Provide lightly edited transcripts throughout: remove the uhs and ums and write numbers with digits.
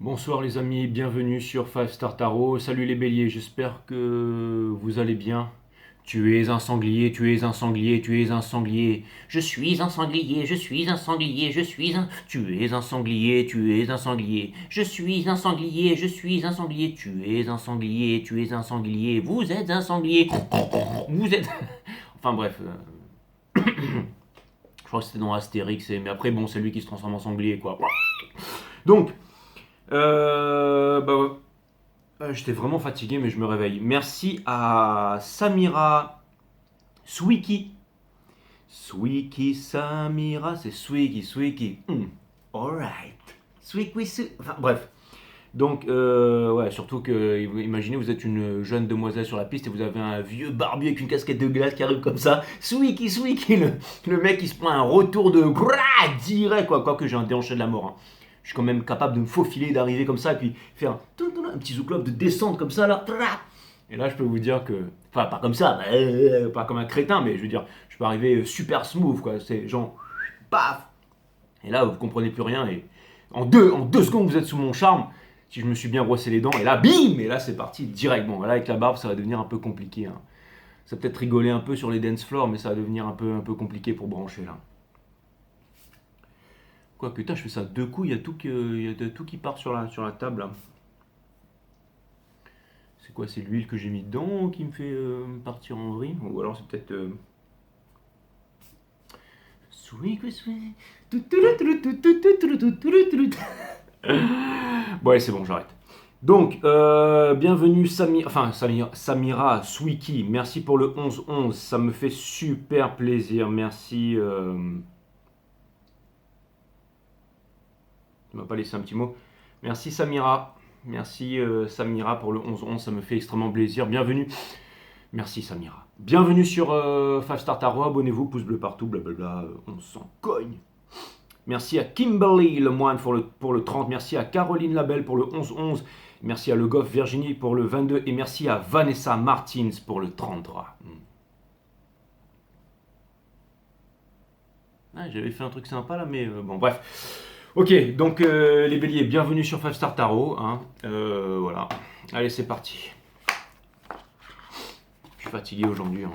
Bonsoir les amis, bienvenue sur 5 Star Tarot. Salut les béliers, j'espère que vous allez bien. Tu es un sanglier, tu es un sanglier, tu es un sanglier. Je suis un sanglier, je suis un sanglier, je suis un... Tu es un sanglier, tu es un sanglier. Je suis un sanglier, je suis un sanglier. Tu es un sanglier, tu es un sanglier. Vous êtes un sanglier. Vous êtes... Enfin bref. Je crois que c'était dans Astérix, mais après bon, c'est lui qui se transforme en sanglier quoi. Donc... ouais. J'étais vraiment fatigué, mais je me réveille. Merci à Samira Swiki. Swiki Samira, c'est Swiki. Alright. Swiki. Enfin, bref. Donc, ouais, surtout que, imaginez, vous êtes une jeune demoiselle sur la piste et vous avez un vieux barbu avec une casquette de glace qui arrive comme ça. Swiki, le mec qui se prend un retour de direct, quoi. Quoique j'ai un déhanché de la mort. Hein. Je suis quand même capable de me faufiler, d'arriver comme ça, et puis faire un petit zouk-club de descente comme ça, là. Et là, je peux vous dire que... Enfin, pas comme ça, pas comme un crétin, mais je veux dire, je peux arriver super smooth, quoi. C'est genre... Paf. Et là, vous comprenez plus rien, et en deux secondes, vous êtes sous mon charme, si je me suis bien brossé les dents, et là, bim. Et là, c'est parti direct. Bon, là, avec la barbe, ça va devenir un peu compliqué. Hein. Ça va peut-être rigoler un peu sur les dance floors, mais ça va devenir un peu compliqué pour brancher, là. Quoique, putain, je fais ça deux coups, il y a tout qui part sur la table. Là. C'est quoi? C'est l'huile que j'ai mis dedans qui me fait partir en vrille? Ou alors c'est peut-être... Bon, allez, c'est bon, j'arrête. Donc, bienvenue Samira Swiki. Merci pour le 11-11. Ça me fait super plaisir. Merci... Tu m'as pas laissé un petit mot. Merci Samira. Merci Samira pour le 11-11. Ça me fait extrêmement plaisir. Bienvenue. Merci Samira. Bienvenue sur 5 Star Tarot. Abonnez-vous, pouce bleu partout, blablabla. On s'en cogne. Merci à Kimberly le moine pour le 30. Merci à Caroline Labelle pour le 11-11. Merci à Le Goff Virginie pour le 22. Et merci à Vanessa Martins pour le 33. Ah, j'avais fait un truc sympa là, mais bon, bref. Ok, donc les béliers, bienvenue sur 5 Star Tarot. Hein. Voilà. Allez, c'est parti. Je suis fatigué aujourd'hui. Hein.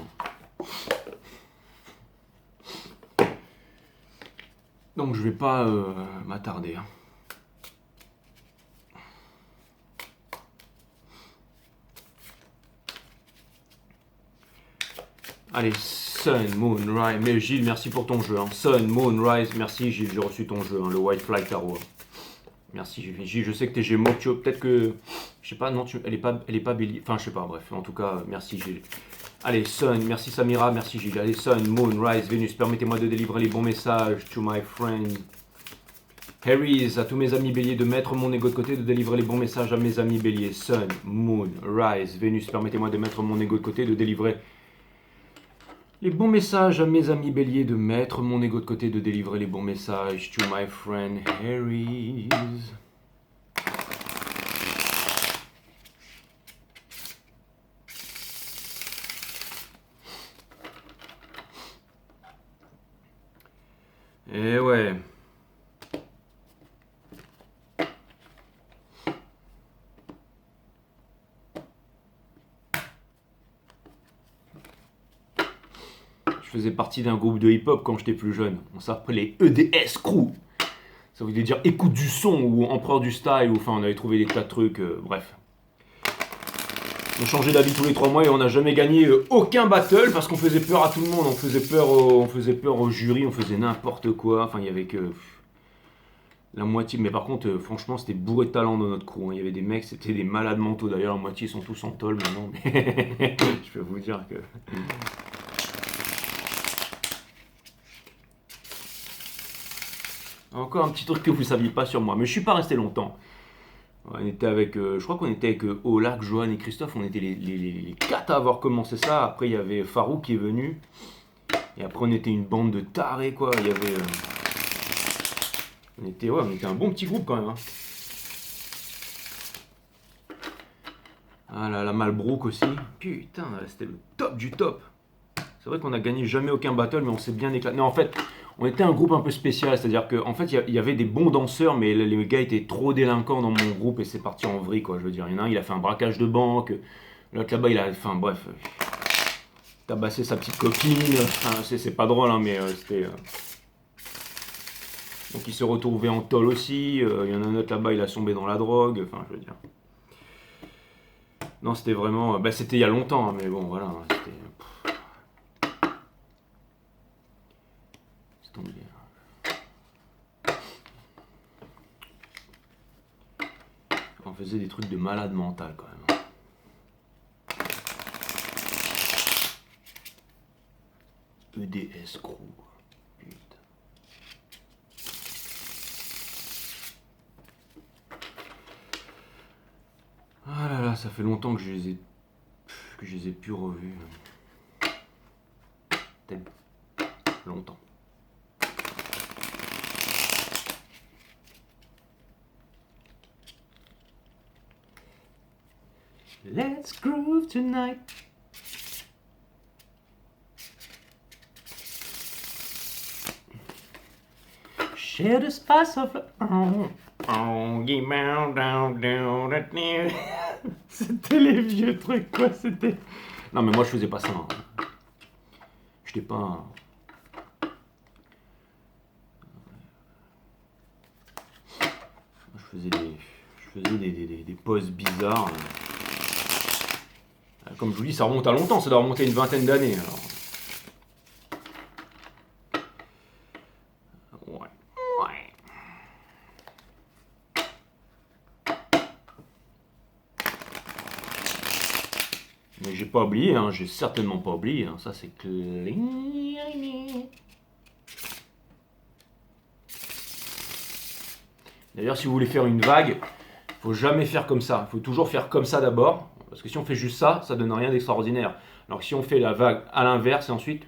Donc je vais pas m'attarder. Hein. Allez, Sun, Moon, Rise. Mais Gilles, merci pour ton jeu. Hein. Sun, Moon, Rise. Merci Gilles, j'ai reçu ton jeu. Hein, le White Fly Tarot. Merci Gilles, je sais que t'es Gémeaux. Peut-être que... Je sais pas, non, elle est pas bélier. Enfin, je sais pas, bref. En tout cas, merci Gilles. Allez, Sun, merci Samira, merci Gilles. Allez, Sun, Moon, Rise, Vénus, permettez-moi de délivrer les bons messages to my friend. Harry's, à tous mes amis béliers, de mettre mon ego de côté, de délivrer les bons messages à mes amis béliers. Sun, Moon, Rise, Vénus, permettez-moi de mettre mon ego de côté, de délivrer les bons messages à mes amis béliers, de mettre mon ego de côté, de délivrer les bons messages to my friend Harry's. Eh ouais. Je faisais partie d'un groupe de hip-hop quand j'étais plus jeune. On s'appelait EDS Crew. Ça voulait dire écoute du son ou empereur du style. Ou, enfin, on avait trouvé des tas de trucs. Bref. On changeait d'avis tous les 3 mois et on n'a jamais gagné aucun battle parce qu'on faisait peur à tout le monde. On faisait peur au jury, on faisait n'importe quoi. Enfin, il y avait que la moitié. Mais par contre, franchement, c'était bourré de talent dans notre crew, hein. Il y avait des mecs, c'était des malades mentaux. D'ailleurs, la moitié sont tous en tôle maintenant. Mais je peux vous dire que. Encore un petit truc que vous saviez pas sur moi. Mais je suis pas resté longtemps. On était avec, je crois qu'on était avec Olak, Johan et Christophe. On était les 4 à avoir commencé ça. Après, il y avait Farou qui est venu. Et après, on était une bande de tarés, quoi. Il y avait. On était un bon petit groupe quand même, hein. Ah là, la Malbrook aussi. Putain, c'était le top du top. C'est vrai qu'on a gagné jamais aucun battle, mais on s'est bien éclaté. Non, en fait, on était un groupe un peu spécial. C'est-à-dire qu'en fait, il y avait des bons danseurs, mais les gars étaient trop délinquants dans mon groupe et c'est parti en vrille, quoi. Je veux dire, il y en a un, il a fait un braquage de banque. L'autre là-bas, il a. Enfin, bref. Tabassé sa petite copine. Enfin, c'est pas drôle, hein, mais c'était. Donc il se retrouvait en tôle aussi. Il y en a un autre là-bas, il a tombé dans la drogue. Enfin, je veux dire. Non, c'était vraiment. Bah, c'était il y a longtemps, hein, mais bon, voilà. C'était. C'est tombé. On faisait des trucs de malade mental quand même. EDS Crew. Putain. Ah là là, ça fait longtemps que je les ai plus revus. Peut-être longtemps. Let's groove tonight. Share the spice of C'était les vieux trucs, quoi, c'était. Non, mais moi je faisais pas ça, hein. J'étais pas un. Je faisais des poses bizarres. Comme je vous dis, ça remonte à longtemps, ça doit remonter à une vingtaine d'années. Alors. Ouais. Mais j'ai pas oublié, hein, j'ai certainement pas oublié, hein, ça c'est clair. D'ailleurs, si vous voulez faire une vague, faut jamais faire comme ça. Il faut toujours faire comme ça d'abord. Parce que si on fait juste ça, ça donne rien d'extraordinaire. Alors que si on fait la vague à l'inverse et ensuite.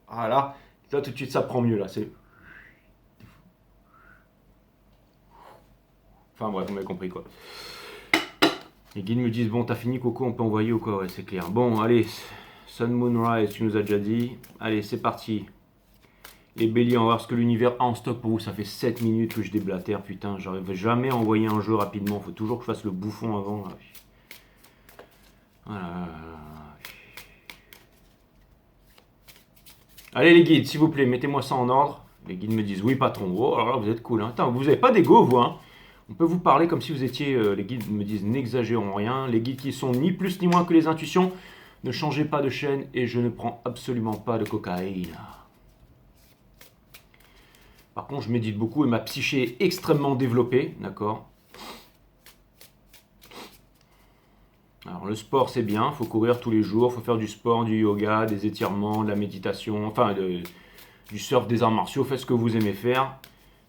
Voilà. Là, tout de suite, ça prend mieux. Là, c'est. Enfin, bref, vous m'avez compris quoi. Les guides me disent bon, t'as fini, Coco, on peut envoyer ou quoi? Ouais, c'est clair. Bon, allez. Sun Moonrise, tu nous as déjà dit. Allez, c'est parti. Les béliers, on va voir ce que l'univers a en stock pour vous. Ça fait 7 minutes que je déblatère, putain. J'arrive jamais à envoyer un jeu rapidement. Faut toujours que je fasse le bouffon avant. Là. Voilà. Allez les guides, s'il vous plaît, mettez-moi ça en ordre. Les guides me disent oui patron. Oh alors là, vous êtes cool, hein. Attends, vous n'avez pas d'ego vous, hein. On peut vous parler comme si vous étiez. Les guides me disent n'exagérons rien. Les guides qui sont ni plus ni moins que les intuitions. Ne changez pas de chaîne et je ne prends absolument pas de cocaïne. Par contre, je médite beaucoup et ma psyché est extrêmement développée, d'accord. Alors le sport c'est bien, il faut courir tous les jours, il faut faire du sport, du yoga, des étirements, de la méditation, enfin du surf, des arts martiaux, faites ce que vous aimez faire.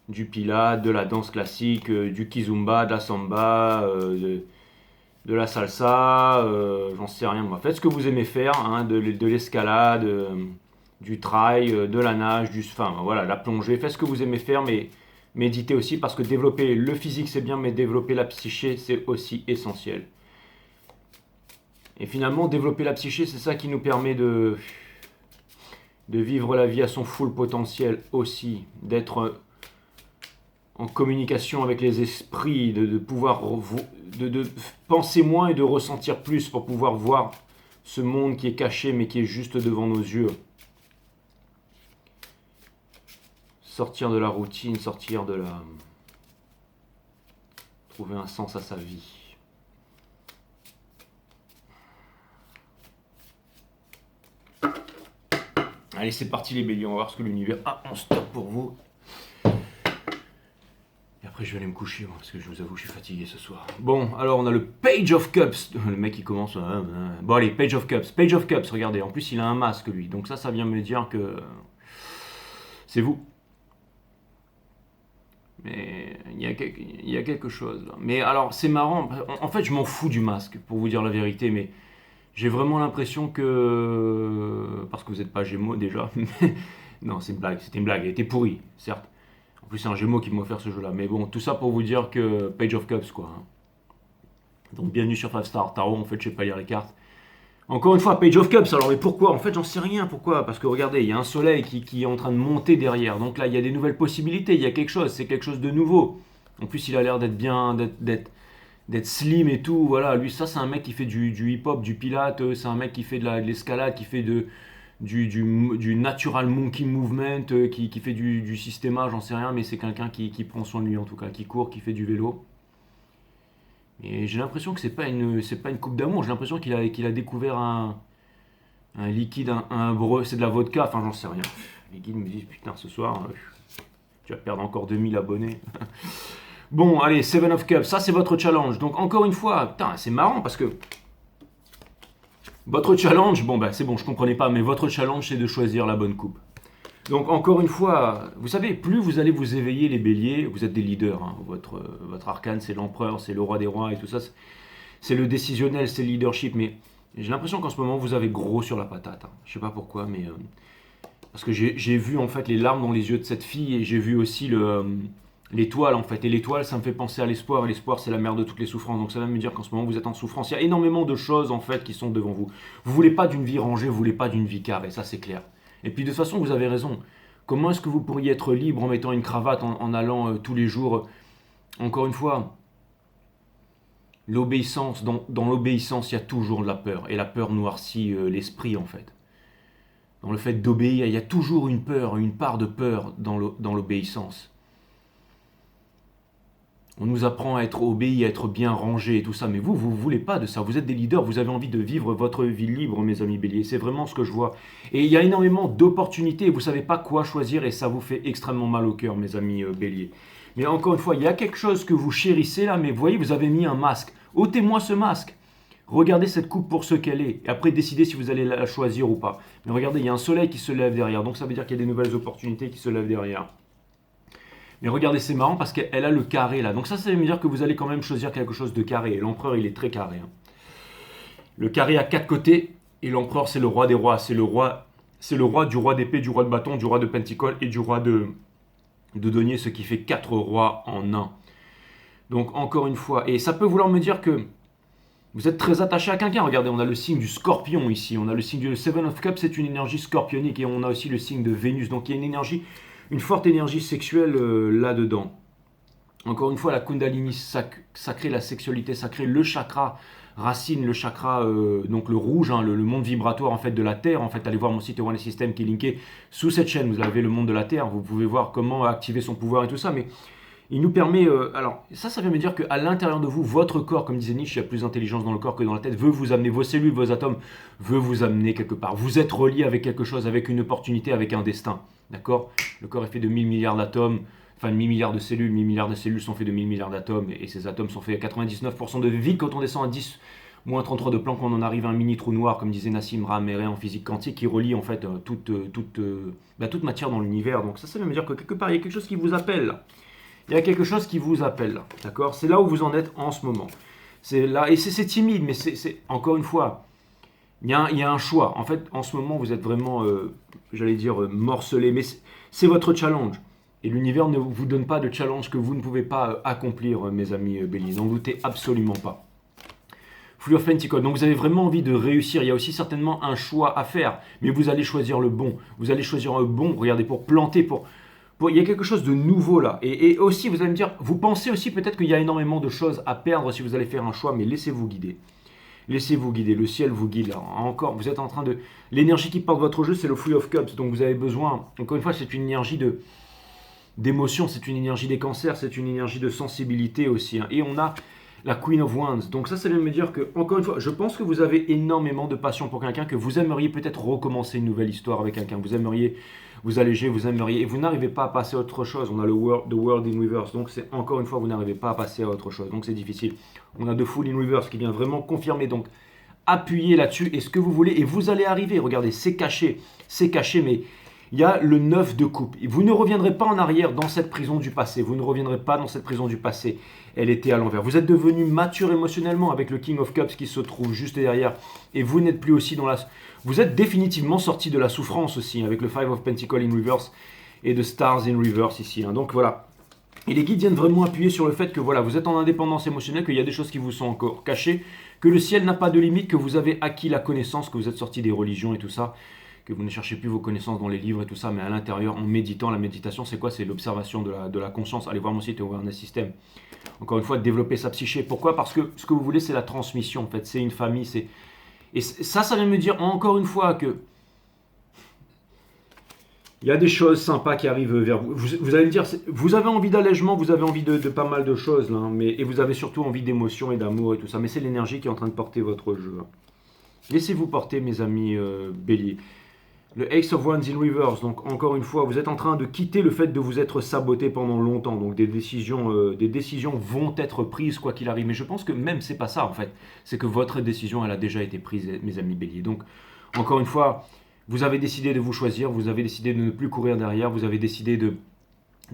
Du pilates, de la danse classique, du kizumba, de la samba, de la salsa, j'en sais rien moi. Faites ce que vous aimez faire, hein, de l'escalade, du trail, de la nage, enfin voilà, la plongée, faites ce que vous aimez faire, mais méditez aussi parce que développer le physique c'est bien, mais développer la psyché c'est aussi essentiel. Et finalement, développer la psyché, c'est ça qui nous permet de vivre la vie à son full potentiel aussi, d'être en communication avec les esprits, de pouvoir de penser moins et de ressentir plus pour pouvoir voir ce monde qui est caché mais qui est juste devant nos yeux. Sortir de la routine, sortir de la... trouver un sens à sa vie. Allez, c'est parti les béliers, on va voir ce que l'univers a en stock pour vous. Et après, je vais aller me coucher, parce que je vous avoue, je suis fatigué ce soir. Bon, alors on a le Page of Cups. Le mec, il commence... Bon, allez, Page of Cups. Page of Cups, regardez. En plus, il a un masque, lui. Donc ça vient me dire que... c'est vous. Mais il y a quelque chose, là. Mais alors, c'est marrant. En fait, je m'en fous du masque, pour vous dire la vérité, mais... j'ai vraiment l'impression que... parce que vous n'êtes pas Gémeaux, déjà. Non, c'est une blague. C'était une blague. Elle était pourrie, certes. En plus, c'est un Gémeaux qui m'a offert ce jeu-là. Mais bon, tout ça pour vous dire que Page of Cups, quoi. Donc, bienvenue sur 5 Star Tarot. En fait, je sais pas lire les cartes. Encore une fois, Page of Cups. Alors, mais pourquoi? En fait, j'en sais rien. Pourquoi? Parce que regardez, il y a un soleil qui est en train de monter derrière. Donc là, il y a des nouvelles possibilités. Il y a quelque chose. C'est quelque chose de nouveau. En plus, il a l'air d'être bien... d'être slim et tout. Voilà, lui, ça, c'est un mec qui fait du hip-hop, du pilate. C'est un mec qui fait de l'escalade, qui fait du natural monkey movement, qui fait du systéma, j'en sais rien, mais c'est quelqu'un qui prend soin de lui en tout cas, qui court, qui fait du vélo. Et j'ai l'impression que c'est pas une coupe d'amour, j'ai l'impression qu'il a découvert un liquide, un breu, c'est de la vodka, enfin j'en sais rien. Les guides me disent putain ce soir, tu vas perdre encore 2000 abonnés. Bon, allez, Seven of Cups, ça c'est votre challenge. Donc encore une fois, putain, c'est marrant parce que votre challenge, bon bah c'est bon, je comprenais pas, mais votre challenge c'est de choisir la bonne coupe. Donc encore une fois, vous savez, plus vous allez vous éveiller les béliers, vous êtes des leaders, hein. Votre arcane c'est l'empereur, c'est le roi des rois et tout ça, c'est le décisionnel, c'est le leadership, mais j'ai l'impression qu'en ce moment vous avez gros sur la patate. Hein. Je sais pas pourquoi, mais... parce que j'ai vu en fait les larmes dans les yeux de cette fille et j'ai vu aussi l'étoile en fait. Et l'étoile, ça me fait penser à l'espoir. Et l'espoir, c'est la mère de toutes les souffrances. Donc ça va me dire qu'en ce moment, vous êtes en souffrance. Il y a énormément de choses en fait qui sont devant vous. Vous voulez pas d'une vie rangée, vous voulez pas d'une vie carrée. Ça, c'est clair. Et puis de toute façon, vous avez raison. Comment est-ce que vous pourriez être libre en mettant une cravate, en allant tous les jours? Encore une fois, l'obéissance. Dans l'obéissance, il y a toujours de la peur. Et la peur noircit l'esprit en fait. Dans le fait d'obéir, il y a toujours une peur, une part de peur dans l'obéissance. On nous apprend à être obéi, à être bien rangé et tout ça, mais vous voulez pas de ça. Vous êtes des leaders, vous avez envie de vivre votre vie libre, mes amis béliers. C'est vraiment ce que je vois. Et il y a énormément d'opportunités, vous savez pas quoi choisir et ça vous fait extrêmement mal au cœur, mes amis béliers. Mais encore une fois, il y a quelque chose que vous chérissez là, mais vous voyez, vous avez mis un masque. Ôtez-moi ce masque. Regardez cette coupe pour ce qu'elle est. Et après, décidez si vous allez la choisir ou pas. Mais regardez, il y a un soleil qui se lève derrière. Donc ça veut dire qu'il y a des nouvelles opportunités qui se lèvent derrière. Mais regardez, c'est marrant parce qu'elle a le carré là. Donc ça veut me dire que vous allez quand même choisir quelque chose de carré. Et l'empereur, il est très carré. Hein. Le carré a 4 côtés. Et l'empereur, c'est le roi des rois. C'est le roi du roi d'épée, du roi de bâton, du roi de pentacles et du roi de denier. Ce qui fait 4 rois en un. Donc encore une fois. Et ça peut vouloir me dire que vous êtes très attaché à quelqu'un. Regardez, on a le signe du scorpion ici. On a le signe du Seven of Cups, c'est une énergie scorpionique. Et on a aussi le signe de Vénus. Donc il y a une énergie... une forte énergie sexuelle là-dedans. Encore une fois, la Kundalini sacrée, la sexualité sacrée, le chakra racine, le chakra, donc le rouge, hein, le monde vibratoire en fait de la Terre. En fait, allez voir mon site One System qui est linké sous cette chaîne. Vous avez le monde de la Terre. Vous pouvez voir comment activer son pouvoir et tout ça. Mais il nous permet... alors, ça vient me dire qu'à l'intérieur de vous, votre corps, comme disait Nietzsche, il y a plus d'intelligence dans le corps que dans la tête, veut vous amener, vos cellules, vos atomes, veut vous amener quelque part. Vous êtes relié avec quelque chose, avec une opportunité, avec un destin. D'accord? Le corps est fait de 1000 milliards d'atomes, enfin 1000 milliards de cellules. 1000 milliards de cellules sont faits de 1000 milliards d'atomes, et ces atomes sont faits à 99% de vide. Quand on descend à 10, moins 33 de Planck, on en arrive à un mini trou noir, comme disait Nassim Raméré en physique quantique, qui relie en fait toute matière dans l'univers. Donc ça veut me dire que quelque part, il y a quelque chose qui vous appelle là. Il y a quelque chose qui vous appelle là, d'accord? C'est là où vous en êtes en ce moment. C'est là, et c'est timide, mais c'est encore une fois, il y a un choix. En fait, en ce moment, vous êtes vraiment, j'allais dire, morcelé, mais c'est votre challenge. Et l'univers ne vous donne pas de challenge que vous ne pouvez pas accomplir, mes amis béliers. N'en doutez absolument pas. Full of Pentacles. Donc vous avez vraiment envie de réussir. Il y a aussi certainement un choix à faire, mais vous allez choisir le bon. Vous allez choisir un bon, regardez, pour planter, il y a quelque chose de nouveau là. Et aussi, vous allez me dire, vous pensez aussi peut-être qu'il y a énormément de choses à perdre si vous allez faire un choix, mais laissez-vous guider. Laissez-vous guider, le ciel vous guide là. Encore, vous êtes en train de... l'énergie qui porte votre jeu, c'est le Full of Cups. Donc vous avez besoin, encore une fois, c'est une énergie d'émotion, c'est une énergie des cancers, c'est une énergie de sensibilité aussi. Hein. Et on a La Queen of Wands. Donc ça vient de me dire que, encore une fois, je pense que vous avez énormément de passion pour quelqu'un, que vous aimeriez peut-être recommencer une nouvelle histoire avec quelqu'un. Vous aimeriez vous alléger, vous aimeriez, et vous n'arrivez pas à passer à autre chose. On a the world in reverse. Donc c'est encore une fois, vous n'arrivez pas à passer à autre chose. Donc c'est difficile. On a the fool in reverse qui vient vraiment confirmer. Donc appuyez là-dessus et ce que vous voulez, et vous allez arriver. Regardez, c'est caché, mais il y a le 9 de coupe. Vous ne reviendrez pas en arrière dans cette prison du passé. Vous ne reviendrez pas dans cette prison du passé. Elle était à l'envers. Vous êtes devenu mature émotionnellement avec le King of Cups qui se trouve juste derrière. Et vous n'êtes plus aussi dans la... Vous êtes définitivement sorti de la souffrance aussi avec le Five of Pentacles in reverse et de Stars in reverse ici. Donc voilà. Et les guides viennent vraiment appuyer sur le fait que voilà, vous êtes en indépendance émotionnelle, qu'il y a des choses qui vous sont encore cachées, que le ciel n'a pas de limite, que vous avez acquis la connaissance, que vous êtes sorti des religions et tout ça, que vous ne cherchez plus vos connaissances dans les livres et tout ça, mais à l'intérieur, en méditant. La méditation, c'est quoi? C'est l'observation de la conscience. Allez voir mon site Awareness System. Encore une fois, développer sa psyché. Pourquoi? Parce que ce que vous voulez, c'est la transmission. En fait, c'est une famille. Et ça vient me dire encore une fois que il y a des choses sympas qui arrivent vers vous. Vous allez me dire, vous avez envie d'allègement, vous avez envie de pas mal de choses, là, et vous avez surtout envie d'émotion et d'amour et tout ça. Mais c'est l'énergie qui est en train de porter votre jeu. Laissez-vous porter, mes amis béliers. Le Ace of Wands in reverse, donc encore une fois, vous êtes en train de quitter le fait de vous être saboté pendant longtemps. Donc des décisions vont être prises quoi qu'il arrive. Mais je pense que même c'est pas ça en fait. C'est que votre décision, elle a déjà été prise, mes amis béliers. Donc encore une fois, vous avez décidé de vous choisir, vous avez décidé de ne plus courir derrière, vous avez décidé de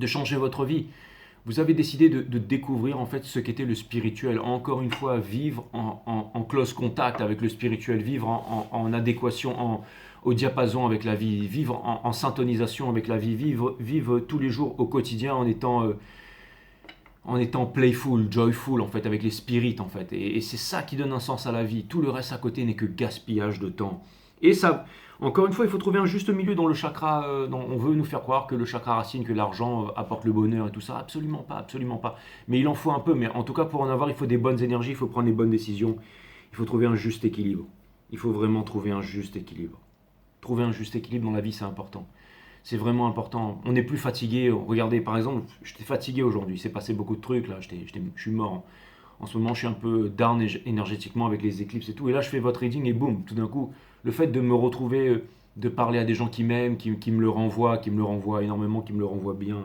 changer votre vie. Vous avez décidé de découvrir en fait ce qu'était le spirituel. Encore une fois, vivre en close contact avec le spirituel, vivre en adéquation, au diapason avec la vie, vivre en syntonisation avec la vie, vivre tous les jours au quotidien en étant playful, joyful en fait, avec les spirites en fait. Et c'est ça qui donne un sens à la vie. Tout le reste à côté n'est que gaspillage de temps. Et ça, encore une fois, il faut trouver un juste milieu dans le chakra. On veut nous faire croire que le chakra racine, que l'argent apporte le bonheur et tout ça. Absolument pas, absolument pas. Mais il en faut un peu. Mais en tout cas, pour en avoir, il faut des bonnes énergies, il faut prendre les bonnes décisions. Il faut trouver un juste équilibre. Il faut vraiment trouver un juste équilibre. Trouver un juste équilibre dans la vie, c'est important. C'est vraiment important. On n'est plus fatigué. Regardez, par exemple, j'étais fatigué aujourd'hui. Il s'est passé beaucoup de trucs là. Je suis mort. En ce moment, je suis un peu down énergétiquement avec les éclipses et tout. Et là, je fais votre reading et boum, tout d'un coup, le fait de me retrouver, de parler à des gens qui m'aiment, qui me le renvoient énormément, qui me le renvoient bien.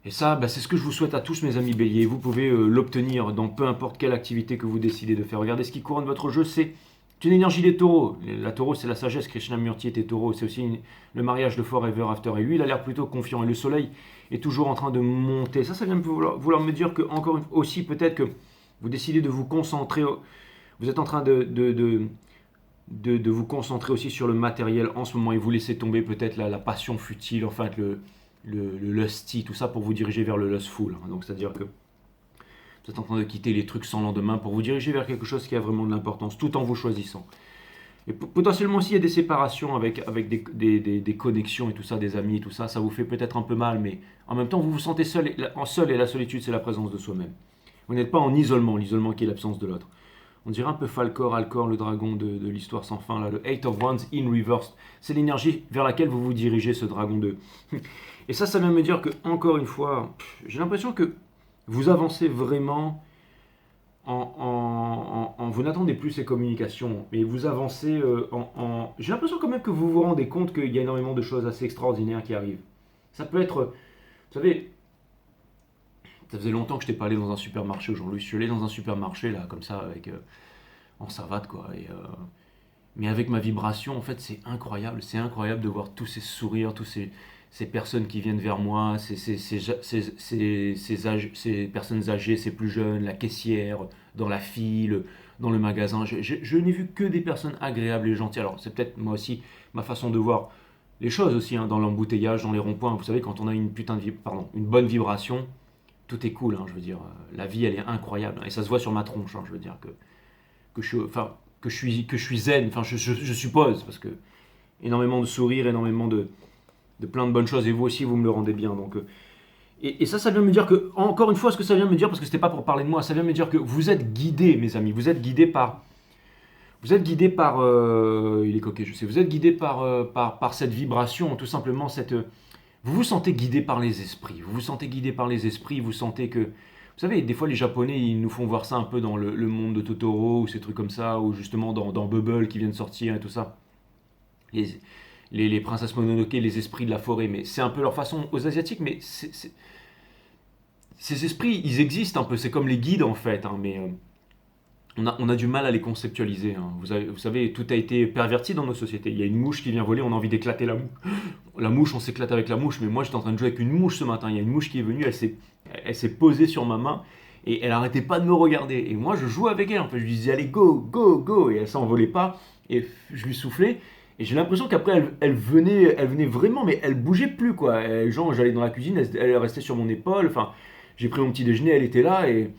Et ça, c'est ce que je vous souhaite à tous mes amis béliers. Vous pouvez l'obtenir dans peu importe quelle activité que vous décidez de faire. Regardez, ce qui couronne votre jeu, c'est une énergie des taureaux. La taureau, c'est la sagesse. Krishnamurti était taureau. C'est aussi le mariage de Forever After. Et lui, il a l'air plutôt confiant. Et le soleil est toujours en train de monter. Ça vient vouloir me dire que, encore aussi, peut-être que vous décidez de vous concentrer. Vous êtes en train de vous concentrer aussi sur le matériel en ce moment et vous laissez tomber peut-être la passion futile, enfin le lusty, tout ça pour vous diriger vers le lustful. Donc c'est-à-dire que vous êtes en train de quitter les trucs sans lendemain pour vous diriger vers quelque chose qui a vraiment de l'importance, tout en vous choisissant. Et potentiellement aussi il y a des séparations avec des connexions et tout ça, des amis et tout ça, ça vous fait peut-être un peu mal, mais en même temps vous vous sentez seul et la solitude c'est la présence de soi-même. Vous n'êtes pas en isolement, l'isolement qui est l'absence de l'autre. On dirait un peu Falcor, Alcor, le dragon de l'histoire sans fin, là, le Eight of Wands in reverse. C'est l'énergie vers laquelle vous vous dirigez, ce dragon 2. Et ça vient me dire que, encore une fois, j'ai l'impression que vous avancez vraiment vous n'attendez plus ces communications, mais vous avancez j'ai l'impression quand même que vous vous rendez compte qu'il y a énormément de choses assez extraordinaires qui arrivent. Ça peut être, vous savez, ça faisait longtemps que je n'étais pas allé dans un supermarché aujourd'hui. Je suis allé dans un supermarché, là, comme ça, en savate, quoi. Mais avec ma vibration, en fait, c'est incroyable. C'est incroyable de voir tous ces sourires, tous ces personnes qui viennent vers moi, ces personnes âgées, ces plus jeunes, la caissière, dans la file, dans le magasin. Je n'ai vu que des personnes agréables et gentilles. Alors, c'est peut-être, moi aussi, ma façon de voir les choses aussi, dans l'embouteillage, dans les ronds-points. Vous savez, quand on a une bonne vibration, tout est cool, je veux dire, la vie elle est incroyable et ça se voit sur ma tronche, je veux dire que je suis zen, je suppose, parce que énormément de sourires, énormément de plein de bonnes choses et vous aussi vous me le rendez bien, donc et ça vient me dire que, encore une fois, ce que ça vient me dire, parce que c'était pas pour parler de moi, ça vient me dire que vous êtes guidés, mes amis, vous êtes guidés par il est coquet, je sais, vous êtes guidés par cette vibration, tout simplement vous vous sentez guidé par les esprits. Vous vous sentez guidé par les esprits. Vous sentez que Vous savez, des fois les Japonais, ils nous font voir ça un peu dans le monde de Totoro, ou ces trucs comme ça, ou justement dans Bubble qui vient de sortir et tout ça. Les, les princesses Mononoke, les esprits de la forêt, mais c'est un peu leur façon aux Asiatiques, mais ces esprits, ils existent un peu, c'est comme les guides en fait, hein, mais on a du mal à les conceptualiser, hein. Vous savez, tout a été perverti dans nos sociétés. Il y a une mouche qui vient voler, on a envie d'éclater la mouche. La mouche, on s'éclate avec la mouche, mais moi j'étais en train de jouer avec une mouche ce matin. Il y a une mouche qui est venue, elle s'est posée sur ma main et elle arrêtait pas de me regarder. Et moi je jouais avec elle, en fait, je lui disais allez go, go, go, et elle s'envolait pas. Et je lui soufflais. Et j'ai l'impression qu'après elle venait vraiment, mais elle bougeait plus quoi. Genre j'allais dans la cuisine, elle restait sur mon épaule. Enfin, j'ai pris mon petit déjeuner, elle était là et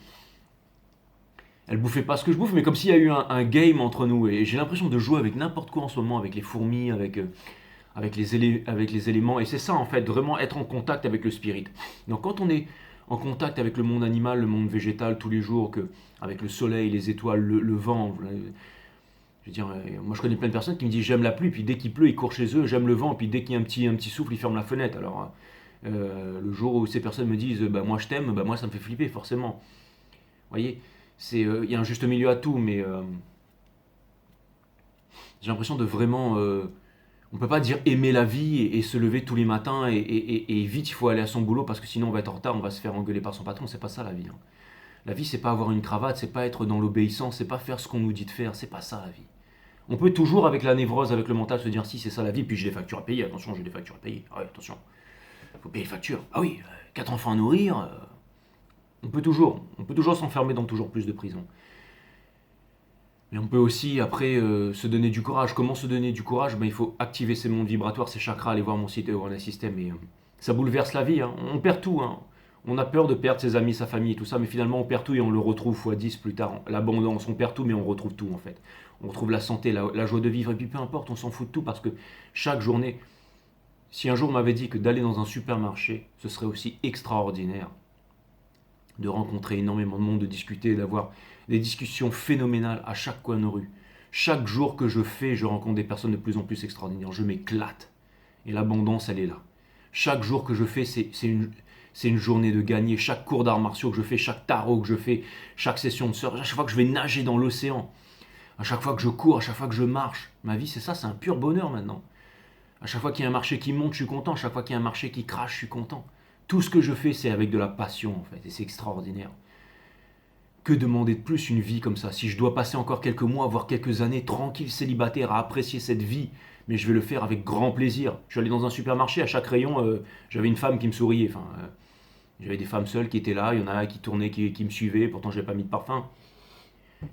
elle bouffait pas ce que je bouffe, mais comme s'il y a eu un game entre nous. Et j'ai l'impression de jouer avec n'importe quoi en ce moment, avec les fourmis, avec les éléments. Et c'est ça en fait, vraiment être en contact avec le spirit. Donc quand on est en contact avec le monde animal, le monde végétal tous les jours, avec le soleil, les étoiles, le vent. Je veux dire, moi je connais plein de personnes qui me disent j'aime la pluie, puis dès qu'il pleut ils courent chez eux, j'aime le vent, puis dès qu'il y a un petit souffle ils ferment la fenêtre. Alors le jour où ces personnes me disent bah moi je t'aime, bah moi ça me fait flipper forcément. Vous voyez, il y a un juste milieu à tout, mais j'ai l'impression de vraiment. On peut pas dire aimer la vie et se lever tous les matins et vite il faut aller à son boulot parce que sinon on va être en retard, on va se faire engueuler par son patron. C'est pas ça la vie, hein. La vie c'est pas avoir une cravate, c'est pas être dans l'obéissance, c'est pas faire ce qu'on nous dit de faire, c'est pas ça la vie. On peut toujours avec la névrose, avec le mental se dire si c'est ça la vie, puis j'ai des factures à payer, attention j'ai des factures à payer, ah ouais, attention, faut payer les factures. Ah oui, 4 enfants à nourrir, on peut toujours s'enfermer dans toujours plus de prisons. Mais on peut aussi, après, se donner du courage. Comment se donner du courage? Ben, il faut activer ses mondes vibratoires, ses chakras, aller voir mon site Awareness System. Et ça bouleverse la vie, hein. On perd tout, hein. On a peur de perdre ses amis, sa famille et tout ça, mais finalement on perd tout et on le retrouve fois 10 plus tard. L'abondance, on perd tout, mais on retrouve tout en fait. On retrouve la santé, la joie de vivre, et puis peu importe, on s'en fout de tout parce que chaque journée, si un jour on m'avait dit que d'aller dans un supermarché, ce serait aussi extraordinaire, de rencontrer énormément de monde, de discuter, d'avoir des discussions phénoménales à chaque coin de rue. Chaque jour que je fais, je rencontre des personnes de plus en plus extraordinaires. Je m'éclate. Et l'abondance, elle est là. Chaque jour que je fais, c'est une journée de gagner. Chaque cours d'arts martiaux que je fais, chaque tarot que je fais, chaque session de surf, à chaque fois que je vais nager dans l'océan, à chaque fois que je cours, à chaque fois que je marche. Ma vie, c'est ça, c'est un pur bonheur maintenant. À chaque fois qu'il y a un marché qui monte, je suis content. À chaque fois qu'il y a un marché qui crache, je suis content. Tout ce que je fais, c'est avec de la passion, en fait. Et c'est extraordinaire. Que demander de plus une vie comme ça? Si je dois passer encore quelques mois, voire quelques années tranquille, célibataire, à apprécier cette vie, mais je vais le faire avec grand plaisir. Je suis allé dans un supermarché, à chaque rayon, j'avais une femme qui me souriait. Enfin, j'avais des femmes seules qui étaient là, il y en a qui tournaient, qui me suivaient, pourtant je n'avais pas mis de parfum.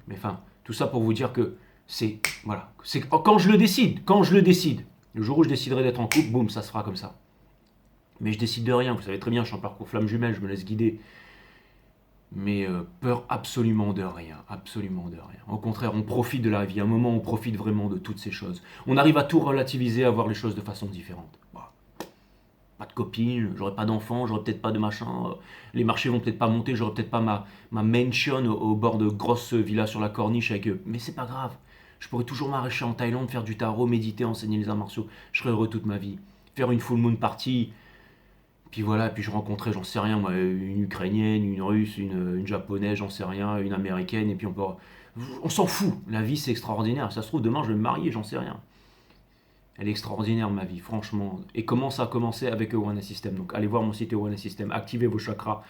Mais enfin, tout ça pour vous dire que c'est, voilà, c'est quand je le décide, le jour où je déciderai d'être en couple, boum, ça se fera comme ça. Mais je décide de rien, vous savez très bien, je suis en parcours flamme jumelle, je me laisse guider. Mais peur absolument de rien, absolument de rien. Au contraire, on profite de la vie. À un moment, on profite vraiment de toutes ces choses. On arrive à tout relativiser, à voir les choses de façon différente. Bah, pas de copine, j'aurai pas d'enfant, j'aurai peut-être pas de machin. Les marchés vont peut-être pas monter, j'aurai peut-être pas ma mansion au bord de grosses villas sur la corniche avec eux. Mais c'est pas grave. Je pourrais toujours m'arracher en Thaïlande, faire du tarot, méditer, enseigner les arts martiaux. Je serai heureux toute ma vie. Faire une full moon party. Puis voilà, puis je rencontrais, j'en sais rien, moi, une Ukrainienne, une Russe, une Japonaise, j'en sais rien, une Américaine, et puis on s'en fout. La vie, c'est extraordinaire. Ça se trouve, demain, je vais me marier, j'en sais rien. Elle est extraordinaire, ma vie, franchement. Et comment ça a commencé avec Awareness System? Donc, allez voir mon site Awareness System, activez vos chakras.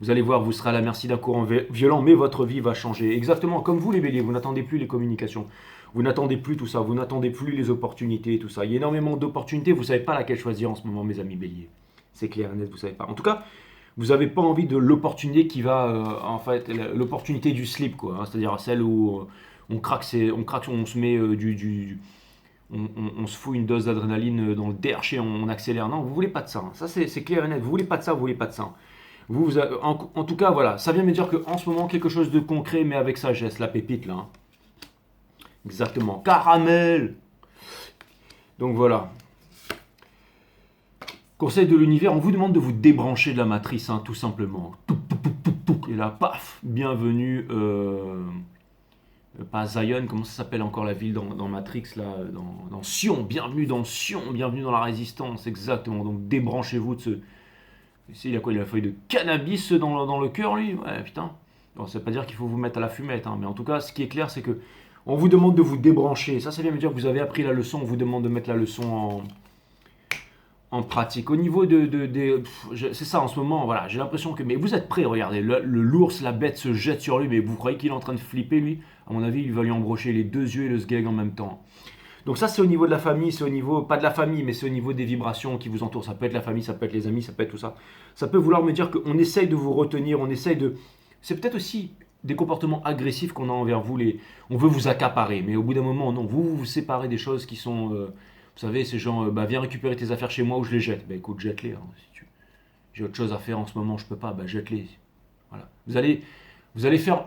Vous allez voir, vous serez à la merci d'un courant violent, mais votre vie va changer. Exactement comme vous, les béliers, vous n'attendez plus les communications. Vous n'attendez plus tout ça, vous n'attendez plus les opportunités, tout ça. Il y a énormément d'opportunités, vous ne savez pas laquelle choisir en ce moment, mes amis béliers. C'est clair et net, vous savez pas. En tout cas, vous n'avez pas envie de l'opportunité qui va, en fait, l'opportunité du slip, quoi. Hein, c'est-à-dire celle où on craque, on se met on se fout une dose d'adrénaline dans le derche et on accélère. Non, vous voulez pas de ça. Hein. Ça, c'est clair et net. Vous voulez pas de ça, vous voulez pas de ça. En tout cas, voilà, ça vient me dire qu'en ce moment, quelque chose de concret, mais avec sagesse, la pépite, là. Hein. Exactement. Caramel. Donc voilà. Conseil de l'univers, on vous demande de vous débrancher de la matrice, hein, tout simplement. Et là, paf, bienvenue, pas Zion, comment ça s'appelle encore la ville dans Matrix, là, dans Sion, bienvenue dans Sion, bienvenue dans la résistance, exactement. Donc débranchez-vous Ici, il a quoi? Il a la feuille de cannabis dans le cœur, lui? Ouais, putain. Bon, ça veut pas dire qu'il faut vous mettre à la fumette, hein, mais en tout cas, ce qui est clair, c'est que on vous demande de vous débrancher. Ça vient me dire que vous avez appris la leçon, on vous demande de mettre la leçon en pratique. Au niveau c'est ça en ce moment, voilà, j'ai l'impression que... Mais vous êtes prêts, regardez, l'ours, la bête se jette sur lui, mais vous croyez qu'il est en train de flipper, lui? À mon avis, il va lui embrocher les deux yeux et le sgeg en même temps. Donc ça, c'est au niveau de la famille, c'est au niveau, pas de la famille, mais c'est au niveau des vibrations qui vous entourent. Ça peut être la famille, ça peut être les amis, ça peut être tout ça. Ça peut vouloir me dire qu'on essaye de vous retenir, on essaye de... C'est peut-être aussi des comportements agressifs qu'on a envers vous. On veut vous accaparer, mais au bout d'un moment, non, vous séparez des choses qui sont... vous savez, ces gens, bah, viens récupérer tes affaires chez moi ou je les jette. Bah écoute, jette-les. Hein, si j'ai autre chose à faire en ce moment, je peux pas, bah jette-les. Voilà. Vous allez faire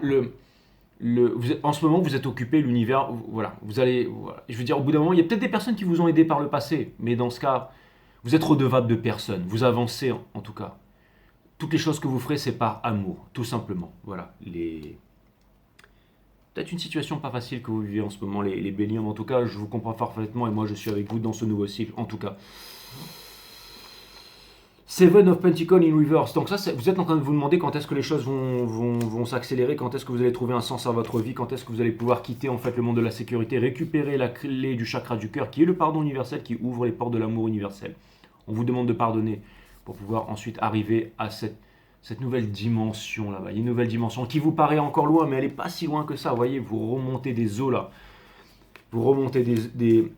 en ce moment, vous êtes occupé, l'univers, voilà, voilà. Je veux dire, au bout d'un moment, il y a peut-être des personnes qui vous ont aidé par le passé, mais dans ce cas, vous êtes redevable de personne, vous avancez en tout cas. Toutes les choses que vous ferez, c'est par amour, tout simplement. Voilà, peut-être une situation pas facile que vous vivez en ce moment, les béliers, mais en tout cas, je vous comprends parfaitement et moi, je suis avec vous dans ce nouveau cycle, en tout cas. Seven of Pentacles in Reverse. Donc ça, vous êtes en train de vous demander quand est-ce que les choses vont s'accélérer, quand est-ce que vous allez trouver un sens à votre vie, quand est-ce que vous allez pouvoir quitter en fait le monde de la sécurité, récupérer la clé du chakra du cœur, qui est le pardon universel, qui ouvre les portes de l'amour universel. On vous demande de pardonner pour pouvoir ensuite arriver à cette nouvelle dimension là-bas. Il y a une nouvelle dimension qui vous paraît encore loin, mais elle n'est pas si loin que ça. Vous voyez, vous remontez des eaux là. Vous remontez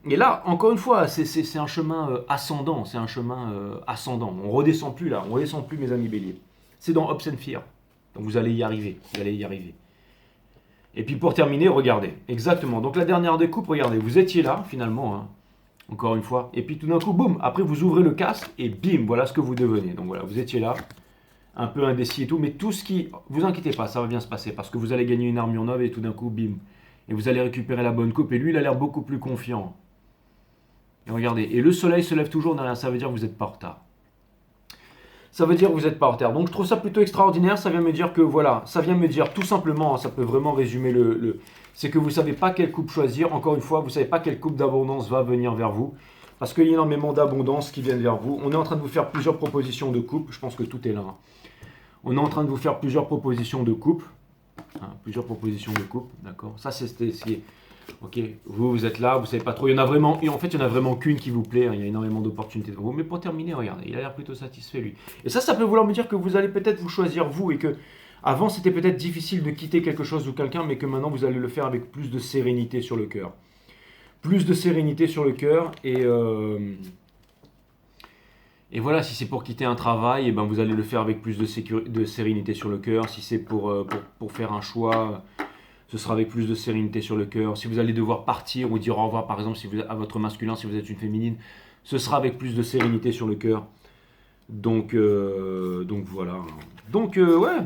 Et là, encore une fois, c'est un chemin ascendant. C'est un chemin ascendant. On redescend plus là. On redescend plus, mes amis béliers. C'est dans Hopes and Fear. Donc vous allez y arriver. Vous allez y arriver. Et puis pour terminer, regardez. Exactement. Donc la dernière découpe, regardez. Vous étiez là, finalement. Hein, encore une fois. Et puis tout d'un coup, boum. Après, vous ouvrez le casque et bim. Voilà ce que vous devenez. Donc voilà, vous étiez là. Un peu indécis et tout. Mais tout ce qui... Vous inquiétez pas, ça va bien se passer. Parce que vous allez gagner une armure neuve et tout d'un coup, bim. Et vous allez récupérer la bonne coupe. Et lui, il a l'air beaucoup plus confiant. Et regardez. Et le soleil se lève toujours derrière. Ça veut dire que vous n'êtes pas en retard. Ça veut dire que vous n'êtes pas en retard. Donc je trouve ça plutôt extraordinaire. Ça vient me dire que voilà. Ça vient me dire tout simplement. Ça peut vraiment résumer c'est que vous ne savez pas quelle coupe choisir. Encore une fois, vous ne savez pas quelle coupe d'abondance va venir vers vous. Parce qu'il y a énormément d'abondance qui viennent vers vous. On est en train de vous faire plusieurs propositions de coupe. Je pense que tout est là. Hein. On est en train de vous faire plusieurs propositions de coupe. Hein, plusieurs propositions de coupe, d'accord. Ça, c'est ce qui est... Ok, vous êtes là, vous savez pas trop. Il y en a vraiment... Et en fait, il y en a vraiment qu'une qui vous plaît. Hein, il y a énormément d'opportunités devant vous. Mais pour terminer, regardez, il a l'air plutôt satisfait, lui. Et ça peut vouloir me dire que vous allez peut-être vous choisir, vous, et que avant, c'était peut-être difficile de quitter quelque chose ou quelqu'un, mais que maintenant, vous allez le faire avec plus de sérénité sur le cœur. Plus de sérénité sur le cœur, et voilà, si c'est pour quitter un travail, et ben vous allez le faire avec plus de sérénité sur le cœur. Si c'est pour faire un choix, ce sera avec plus de sérénité sur le cœur. Si vous allez devoir partir ou dire au revoir, par exemple, à votre masculin, si vous êtes une féminine, ce sera avec plus de sérénité sur le cœur. Donc voilà. Donc ouais.